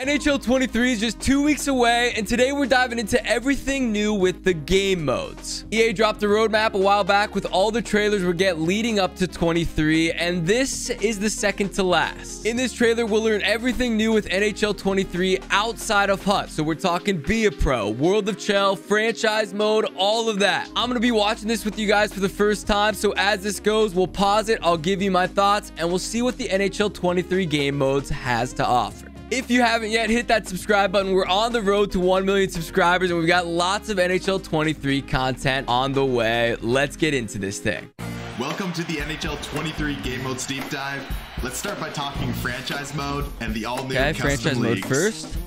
NHL 23 is just 2 weeks away, and today we're diving into everything new with the game modes. EA dropped a roadmap a while back with all the trailers we'll get leading up to 23, and this is the second to last. In this trailer, we'll learn everything new with NHL 23 outside of HUT. So we're talking Be a Pro, World of Chell, franchise mode, all of that. I'm going to be watching this with you guys for the first time, so as this goes, we'll pause it, I'll give you my thoughts, and we'll see what the NHL 23 game modes has to offer. If you haven't yet, hit that subscribe button. We're on the road to 1 million subscribers, and we've got lots of NHL 23 content on the way. Let's get into this thing. Welcome to the NHL 23 Game Modes Deep Dive. Let's start by talking franchise mode and the all-new custom franchise leagues. Mode first.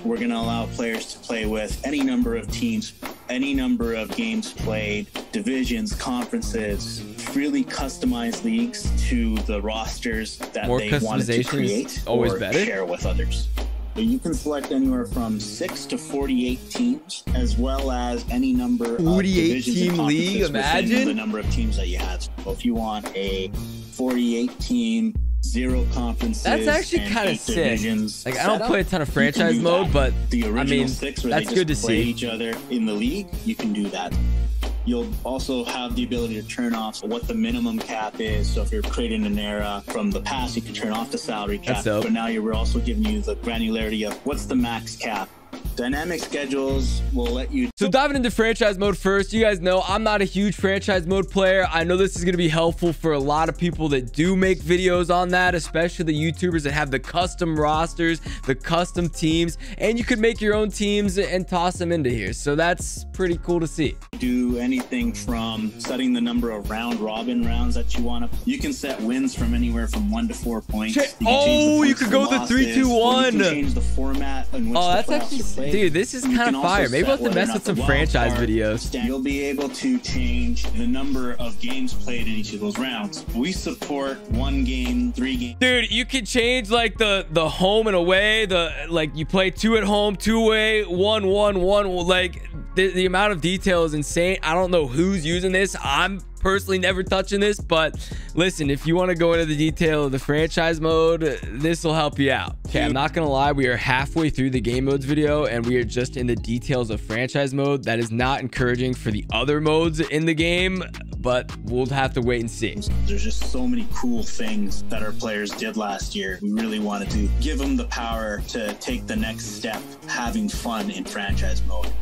We're going to allow players to play with any number of teams, any number of games played, divisions, conferences, freely customized leagues to the rosters that they wanted to create always or better. Share with others. So you can select anywhere from 6 to 48 teams, as well as any number of divisions and conferences league, imagine within the number of teams that you have. So if you want a 48 team, 0 conferences, that's actually kind of sick. Like, I don't play a ton of franchise mode, but the original I mean, 6 where that's they good to just play see. each other in the league, you can do that. You'll also have the ability to turn off what the minimum cap is. So if you're creating an era from the past, you can turn off the salary cap. But now we're also giving you the granularity of what's the max cap. Dynamic schedules will let you... So diving into franchise mode first, you guys know I'm not a huge franchise mode player. I know this is going to be helpful for a lot of people that do make videos on that, especially the YouTubers that have the custom rosters, the custom teams, and you could make your own teams and toss them into here. So that's pretty cool to see. Do anything from setting the number of round robin rounds that you want to. You can set wins from anywhere from 1 to 4 points. You could go the 3-2-1. You can change the format in which that's actually, dude, this is kind of fire. Maybe I'll have to mess with some franchise videos. You'll be able to change the number of games played in each of those rounds. We support 1 game, 3 games. Dude, you can change like the home and away. Like you play 2 at home, 2 away, 1-1-1. Like the amount of detail is insane. I don't know who's using this. I'm personally never touching this, but listen, if you want to go into the detail of the franchise mode, this will help you out. Okay, I'm not gonna lie, we are halfway through the game modes video and we are just in the details of franchise mode. That is not encouraging for the other modes in the game, but we'll have to wait and see. There's just so many cool things that our players did last year. We really wanted to give them the power to take the next step, having fun in franchise mode.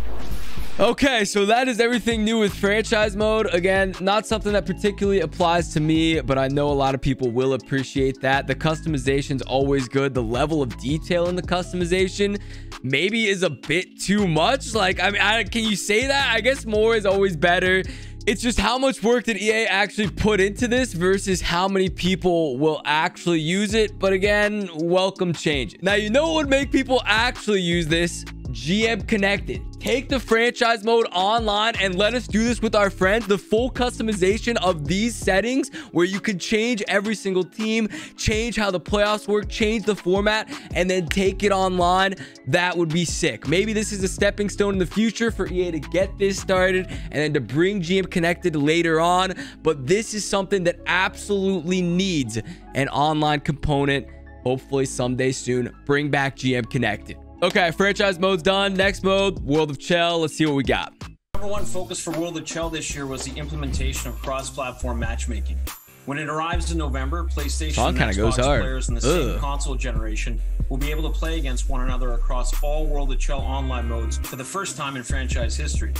Okay, so that is everything new with franchise mode. Again, not something that particularly applies to me, but I know a lot of people will appreciate that. The customization is always good. The level of detail in the customization maybe is a bit too much. Like, I mean, can you say that? I guess more is always better. It's just how much work did EA actually put into this versus how many people will actually use it. But again, welcome change. Now, you know what would make people actually use this? GM Connected. Take the franchise mode online and let us do this with our friends. The full customization of these settings where you can change every single team, change how the playoffs work, change the format, and then take it online. That would be sick. Maybe this is a stepping stone in the future for EA to get this started and then to bring GM Connected later on. But this is something that absolutely needs an online component. Hopefully someday soon, bring back GM Connected. Okay, franchise mode's done. Next mode, World of Chell. Let's see what we got. Number one focus for World of Chell this year was the implementation of cross-platform matchmaking. When it arrives in November, PlayStation and Xbox players in the same console generation will be able to play against one another across all World of Chell online modes for the first time in franchise history.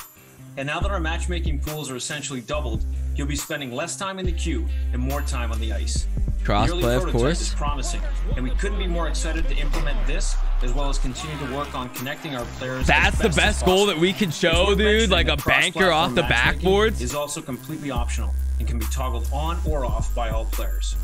And now that our matchmaking pools are essentially doubled, you'll be spending less time in the queue and more time on the ice. Crossplay, of course. Is promising, and we couldn't be more excited to implement this, as well as continue to work on connecting our players. That's the best goal that we can show, dude. Like a banker off the backboards. Is also completely optional and can be toggled on or off by all players.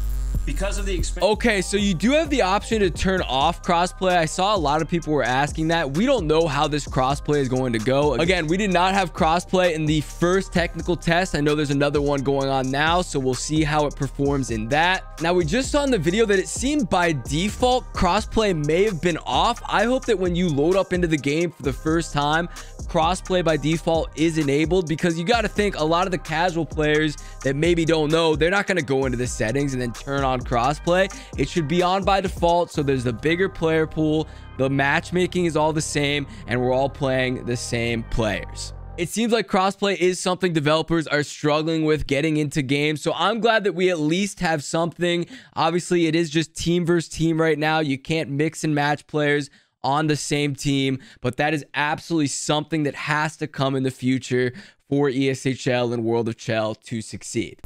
Because of the okay, so you do have the option to turn off crossplay. I saw a lot of people were asking that. We don't know how this crossplay is going to go. Again, we did not have crossplay in the first technical test. I know there's another one going on now, so we'll see how it performs in that. Now, we just saw in the video that it seemed by default crossplay may have been off. I hope that when you load up into the game for the first time, crossplay by default is enabled, because you got to think a lot of the casual players that maybe don't know, they're not going to go into the settings and then turn turn on crossplay. It should be on by default, so there's a bigger player pool. The matchmaking is all the same, and we're all playing the same players. It seems like crossplay is something developers are struggling with getting into games, so I'm glad that we at least have something. Obviously, it is just team versus team right now. You can't mix and match players on the same team, but that is absolutely something that has to come in the future for ESHL and World of Chell to succeed.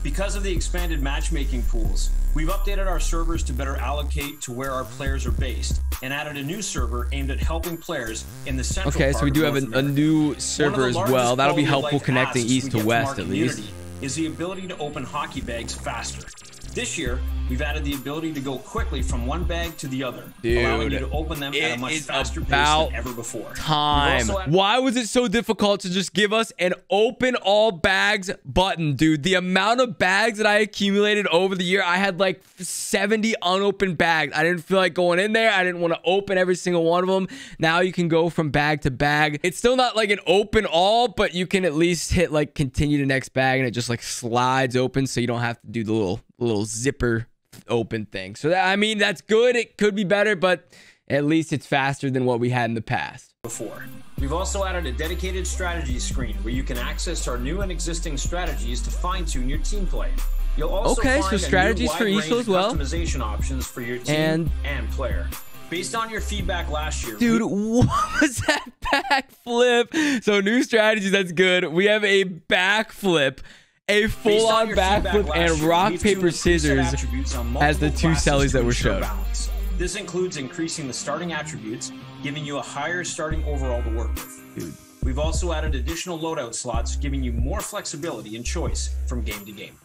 Because of the expanded matchmaking pools, we've updated our servers to better allocate to where our players are based and added a new server aimed at helping players in the central part. Okay, so we do have a new server as well. That'll be helpful connecting east to west at least. Is the ability to open hockey bags faster. This year, we've added the ability to go quickly from one bag to the other, allowing you to open them at a much faster pace than ever before. Why was it so difficult to just give us an open all bags button, dude? The amount of bags that I accumulated over the year, I had like 70 unopened bags. I didn't feel like going in there. I didn't want to open every single one of them. Now you can go from bag to bag. It's still not like an open all, but you can at least hit like continue to next bag, and it just like slides open, so you don't have to do the little zipper open thing. So that, I mean, that's good. It could be better, but at least it's faster than what we had in the past. We've also added a dedicated strategy screen where you can access our new and existing strategies to fine-tune your team play. You'll also find so strategies for each as well, customization options for your team and player. Based on your feedback last year, dude, what was that backflip? So new strategies, that's good. We have a backflip, a full-on backflip, and rock, paper, scissors as the two sellies that were shown. This includes increasing the starting attributes, giving you a higher starting overall to work with. Dude. We've also added additional loadout slots, giving you more flexibility and choice from game to game.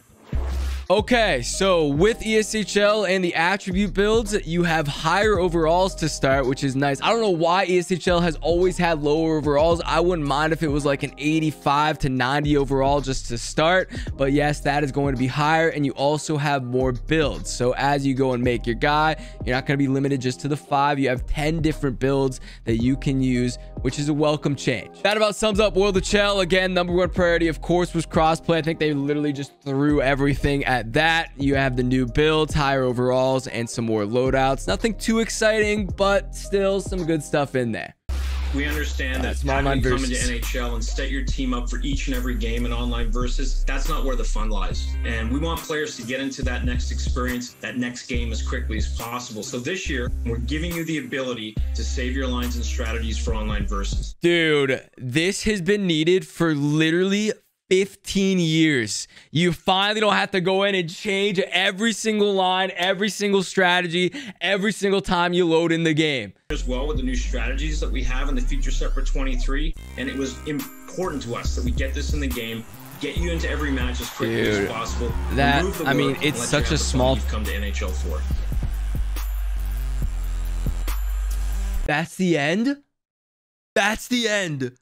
Okay, so with ESHL and the attribute builds, you have higher overalls to start, which is nice. I don't know why ESHL has always had lower overalls. I wouldn't mind if it was like an 85 to 90 overall just to start, but yes, that is going to be higher, and you also have more builds. So as you go and make your guy, you're not going to be limited just to the 5. You have 10 different builds that you can use, which is a welcome change. That about sums up World of Chell. Again, #1 priority, of course, was crossplay. I think they literally just threw everything at that. You have the new builds, higher overalls, and some more loadouts. Nothing too exciting, but still some good stuff in there. We understand that having you come into NHL and set your team up for each and every game in online versus, that's not where the fun lies. And we want players to get into that next experience, that next game as quickly as possible. So this year, we're giving you the ability to save your lines and strategies for online versus. Dude, this has been needed for literally 15 years. You finally don't have to go in and change every single line, every single strategy, every single time you load in the game. As well with the new strategies that we have in the feature set for 23, and it was important to us that we get this in the game, get you into every match as quickly as possible. That, I mean, it's such a small... You've come to NHL for. That's the end? That's the end.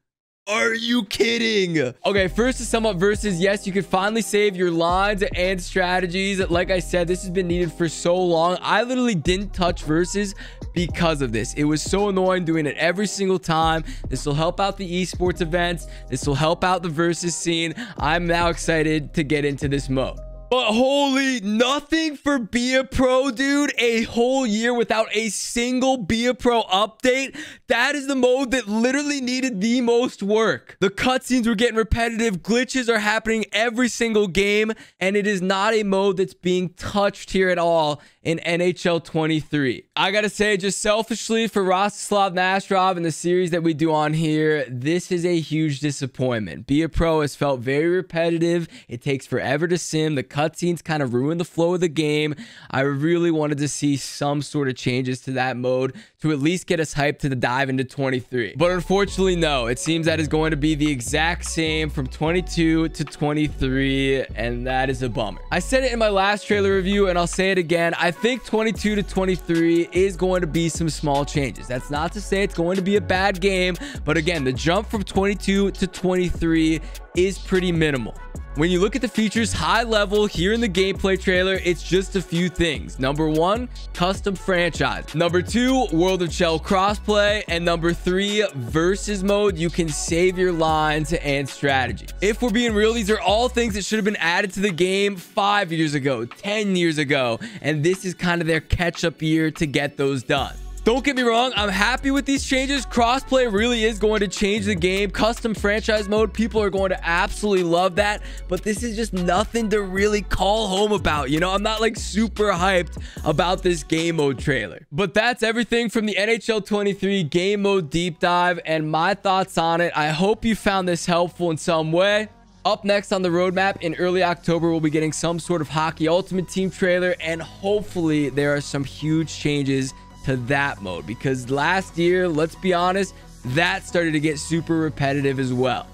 Are you kidding? Okay, first to sum up versus, yes, you can finally save your lines and strategies. Like I said, this has been needed for so long. I literally didn't touch versus because of this. It was so annoying doing it every single time. This will help out the esports events. This will help out the versus scene. I'm now excited to get into this mode. But holy, nothing for Be a Pro, dude. A whole year without a single Be a Pro update. That is the mode that literally needed the most work. The cutscenes were getting repetitive. Glitches are happening every single game. And it is not a mode that's being touched here at all in NHL 23. I gotta say, just selfishly for Rostislav Nashrov and the series that we do on here, this is a huge disappointment. Be a Pro has felt very repetitive. It takes forever to sim. The cutscenes kind of ruin the flow of the game. I really wanted to see some sort of changes to that mode to at least get us hyped to dive into 23. But unfortunately, no. It seems that is going to be the exact same from 22 to 23, and that is a bummer. I said it in my last trailer review, and I'll say it again. I think 22 to 23 is going to be some small changes. That's not to say it's going to be a bad game, but again, the jump from 22 to 23 is pretty minimal. When you look at the features high level here in the gameplay trailer, it's just a few things. Number 1, custom franchise. Number 2, World of Chell crossplay. And number 3, versus mode. You can save your lines and strategy. If we're being real, these are all things that should have been added to the game 5 years ago, 10 years ago. And this is kind of their catch-up year to get those done. Don't get me wrong, I'm happy with these changes. Crossplay really is going to change the game. Custom franchise mode, people are going to absolutely love that. But this is just nothing to really call home about. You know, I'm not like super hyped about this game mode trailer. But that's everything from the NHL 23 game mode deep dive and my thoughts on it. I hope you found this helpful in some way. Up next on the roadmap in early October, we'll be getting some sort of Hockey Ultimate Team trailer. And hopefully there are some huge changes to that mode, because last year, let's be honest, that started to get super repetitive as well.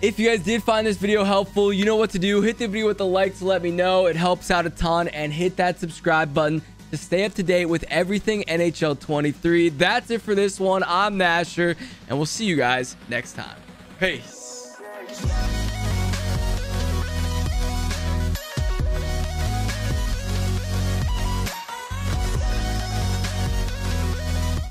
If you guys did find this video helpful, you know what to do. Hit the video with a like to let me know. It helps out a ton. And hit that subscribe button to stay up to date with everything NHL 23. That's it for this one. I'm Nasher, and we'll see you guys next time. Peace.